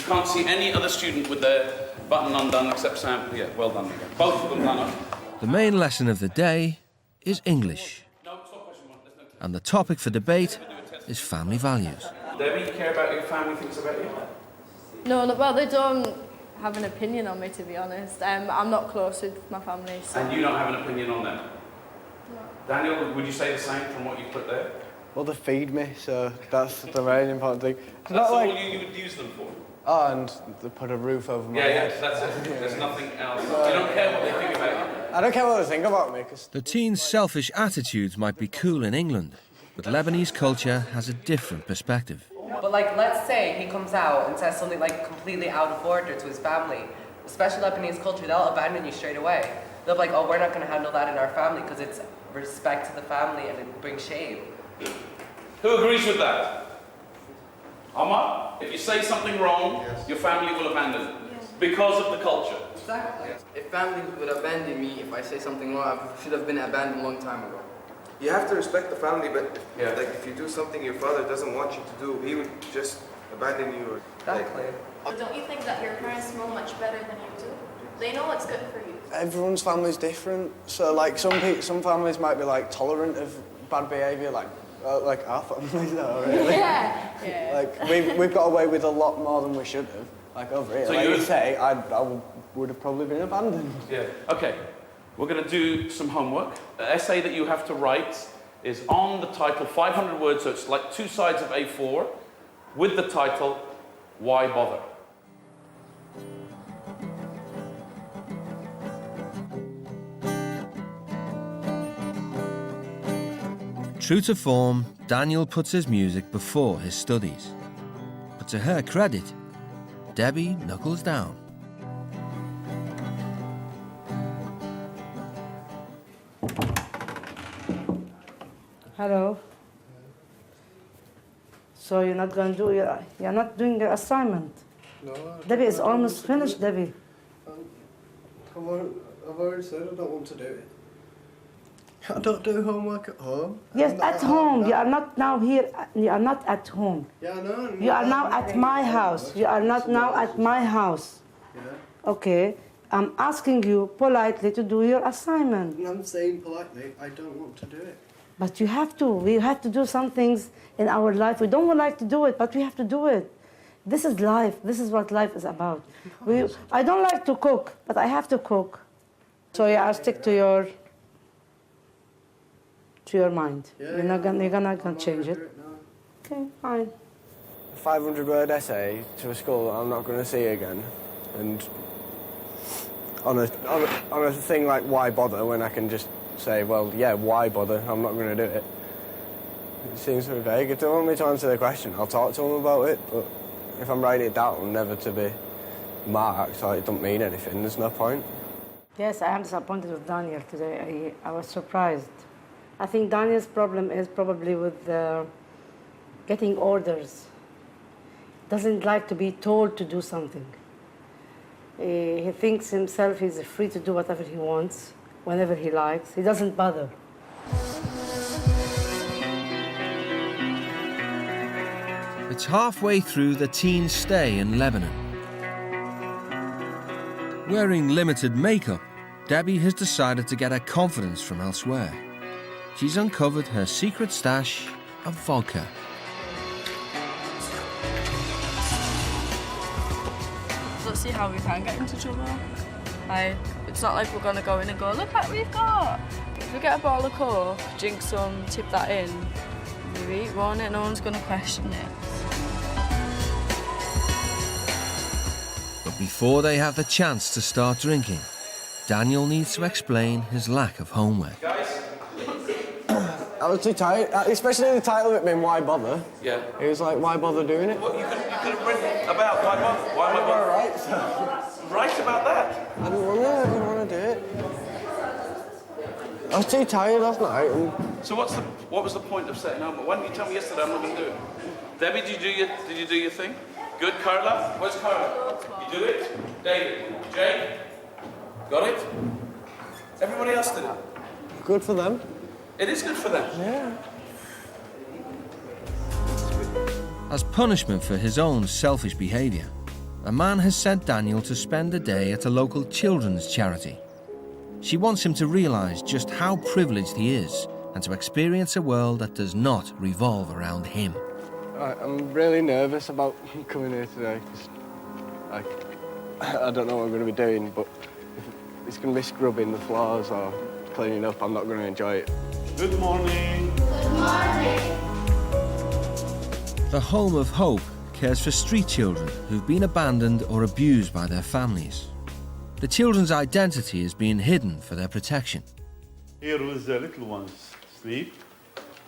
can't see any other student with their button undone except Sam. Yeah, well done again. Both of them done up. The main lesson of the day is English. And the topic for debate is family values. Debbie, you care about your family thinks about you? No, well, they don't have an opinion on me, to be honest. I'm not close with my family. So. And you don't have an opinion on them? No. Daniel, would you say the same from what you put there? Well, they feed me, so that's the very important thing. It's That's not all like... you would use them for? Oh, and they put a roof over my head. Yeah, that's it. There's nothing else. You don't care what they think about you? I don't care what they think about me, because... The teens' selfish attitudes might be cool in England, but Lebanese culture has a different perspective. But like, let's say he comes out and says something like completely out of order to his family. Especially Lebanese culture, they'll abandon you straight away. They'll be like, oh, we're not going to handle that in our family because it's respect to the family and it brings shame. Who agrees with that? Omar? If you say something wrong, your family will abandon it. Because of the culture. Exactly. If family would abandon me if I say something wrong, I should have been abandoned a long time ago. You have to respect the family, but if you do something your father doesn't want you to do, he would just abandon you. Exactly. Don't you think that your parents know much better than you do? They know what's good for you. Everyone's family's different, so like some families might be like tolerant of bad behaviour, like our families are really. Yeah. Like we've got away with a lot more than we should have. Like over here, So like you you say, I would have probably been abandoned. Yeah. Okay. We're going to do some homework. The essay that you have to write is on the title, 500 words, so it's like 2 sides of A4, with the title, Why Bother? True to form, Daniel puts his music before his studies. But to her credit, Debbie knuckles down. Hello. So you're not going to do you're not doing your assignment. No. Debbie is almost finished, Debbie. I've already said I don't want to do it. I don't do homework at home. Yes, at home. You are not now here. You are not at home. Yeah, I know. You are now at my house. You are not now at my house. Yeah. Okay. I'm asking you politely to do your assignment. And I'm saying politely, I don't want to do it. But you have to. We have to do some things in our life. We don't like to do it, but we have to do it. This is life. This is what life is about. I don't like to cook, but I have to cook. So yeah, I'll stick to your mind. Yeah, you're not gonna change it. Okay, fine. A 500-word essay to a school I'm not going to see again, and on a thing like why bother when I can just say, well, yeah, why bother? I'm not going to do it. It seems very vague. If they want me to answer the question, I'll talk to them about it, but if I'm writing it down never to be marked or it don't mean anything, there's no point. Yes, I am disappointed with Daniel today. I was surprised. I think Daniel's problem is probably with getting orders. Doesn't like to be told to do something. He thinks himself he's free to do whatever he wants, whenever he likes. He doesn't bother. It's halfway through the teen stay in Lebanon. Wearing limited makeup, Debbie has decided to get her confidence from elsewhere. She's uncovered her secret stash of vodka. Let's see how we can get into trouble. It's not like we're going to go in and go, look what we've got. If we get a bottle of Coke, drink some, tip that in, maybe eat one, no one's going to question it. But before they have the chance to start drinking, Daniel needs to explain his lack of homework. I was too tired, especially the title of it being Why Bother? Yeah. He was like, why bother doing it? Well, you could have written about why bother. Why am I bother? Right, so Write about that. I didn't want to do it. I was too tired last night. So what was the point of setting homework? Why didn't you tell me yesterday I'm not going to do it? Debbie, did you do your thing? Good, Carla? Where's Carla? You do it? David? Jake? Got it? Everybody else did it? Good for them. It is good for them. Yeah. As punishment for his own selfish behaviour, a man has sent Daniel to spend a day at a local children's charity. She wants him to realise just how privileged he is and to experience a world that does not revolve around him. I'm really nervous about coming here today because I don't know what I'm going to be doing, but if it's going to be scrubbing the floors or cleaning up, I'm not going to enjoy it. Good morning. Good morning. The Home of Hope cares for street children who've been abandoned or abused by their families. The children's identity is being hidden for their protection. Here with the little ones sleep,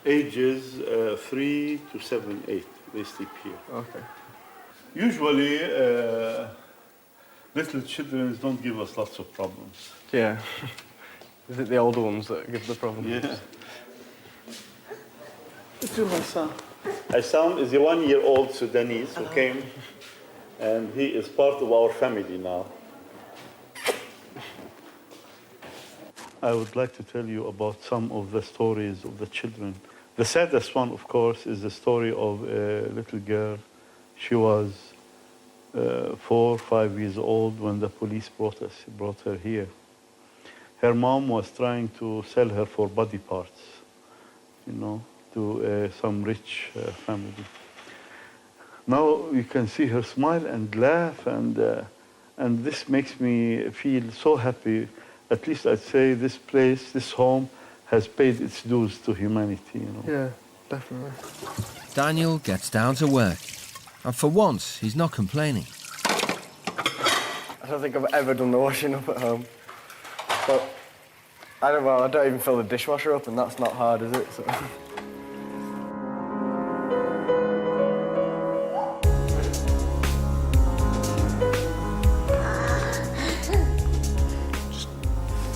ages 3 to 7, 8. They sleep here. Okay. Usually, little children don't give us lots of problems. Yeah. Is it the older ones that give the problems? Yeah. This is my son. My son is a 1-year-old Sudanese who came, and he is part of our family now. I would like to tell you about some of the stories of the children. The saddest one, of course, is the story of a little girl. She was 4 or 5 years old when the police brought her here. Her mom was trying to sell her for body parts, to some rich family. Now you can see her smile and laugh, and this makes me feel so happy. At least I'd say this place, this home, has paid its dues to humanity. Yeah, definitely. Daniel gets down to work, and for once, he's not complaining. I don't think I've ever done the washing up at home. But I don't even fill the dishwasher up, and that's not hard, is it? So. Just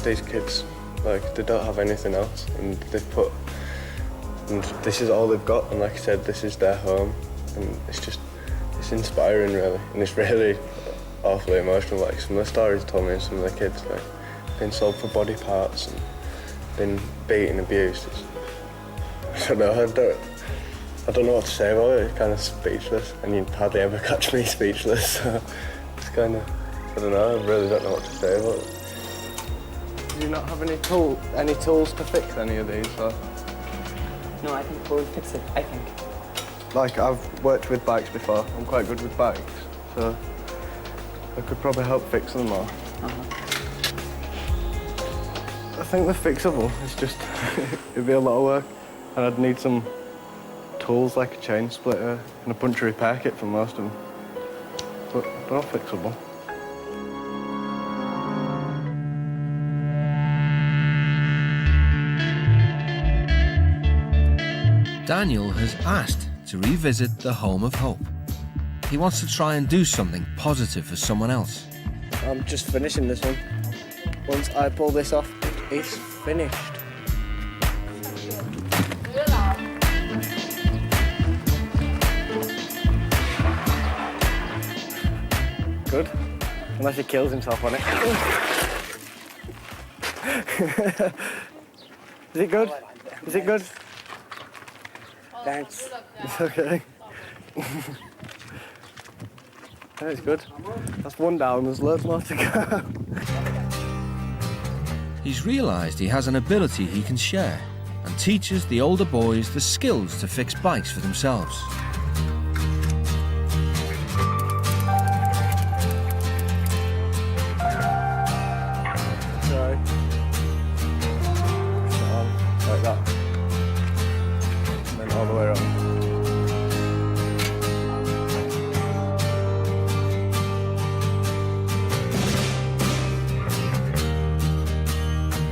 these kids, they don't have anything else, and and this is all they've got, and like I said, this is their home, and it's inspiring, really, and it's really awfully emotional. Like some of the stories told me, and some of the kids, been sold for body parts and been beaten, abused. I don't know what to say about it. It's kind of speechless, and you hardly ever catch me speechless. So it's kind of, I don't know. I really don't know what to say about it. Do you not have any tools to fix any of these? Or? No, I think we'll fix it, I think. Like, I've worked with bikes before. I'm quite good with bikes, so I could probably help fix them all. I think they're fixable. It's just, it'd be a lot of work, and I'd need some tools like a chain splitter and a bunch of repair kit for most of them. But they're all fixable. Daniel has asked to revisit the Home of Hope. He wants to try and do something positive for someone else. I'm just finishing this one. Once I pull this off, it's finished. Good. Unless he kills himself on it. Is it good? Is it good? Thanks. It's okay. Yeah, it's good. That's one down, there's loads more to go. He's realised he has an ability he can share and teaches the older boys the skills to fix bikes for themselves. Sorry. Like that. And then all the way around.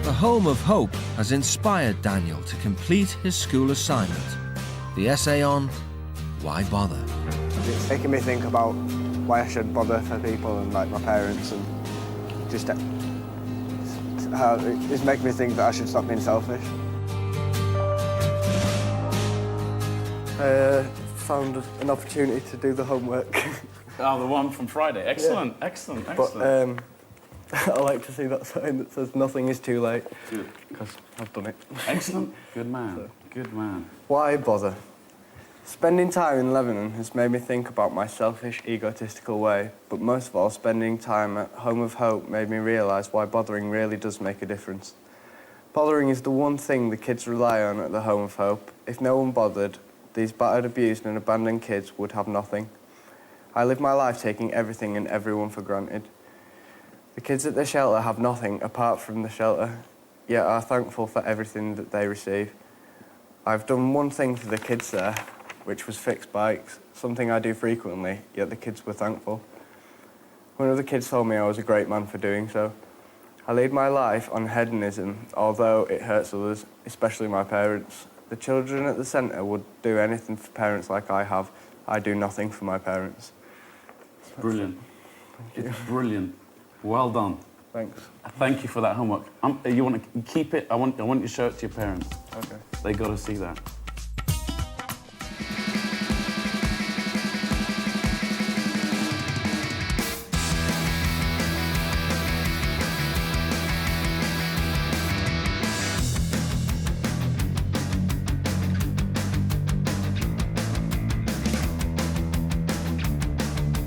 The Home of Hope has inspired Daniel to complete his school assignment, the essay on Why Bother? It's making me think about why I should bother for people and like my parents, and just it's making me think that I should stop being selfish. I found an opportunity to do the homework. Oh, the one from Friday. Excellent, yeah. Excellent. But I like to see that sign that says nothing is too late, because I've done it. Excellent. Good man. Good man. Why bother? Spending time in Lebanon has made me think about my selfish, egotistical way, but most of all, spending time at Home of Hope made me realise why bothering really does make a difference. Bothering is the one thing the kids rely on at the Home of Hope. If no one bothered, these battered, abused and abandoned kids would have nothing. I live my life taking everything and everyone for granted. The kids at the shelter have nothing apart from the shelter, yet are thankful for everything that they receive. I've done one thing for the kids there, which was fix bikes, something I do frequently, yet the kids were thankful. One of the kids told me I was a great man for doing so. I lead my life on hedonism, although it hurts others, especially my parents. The children at the centre would do anything for parents like I have. I do nothing for my parents. It's brilliant. Thank you. It's brilliant. Well done. Thanks. Thank you for that homework. You want to keep it? I want you to show it to your parents. Okay. They got to see that.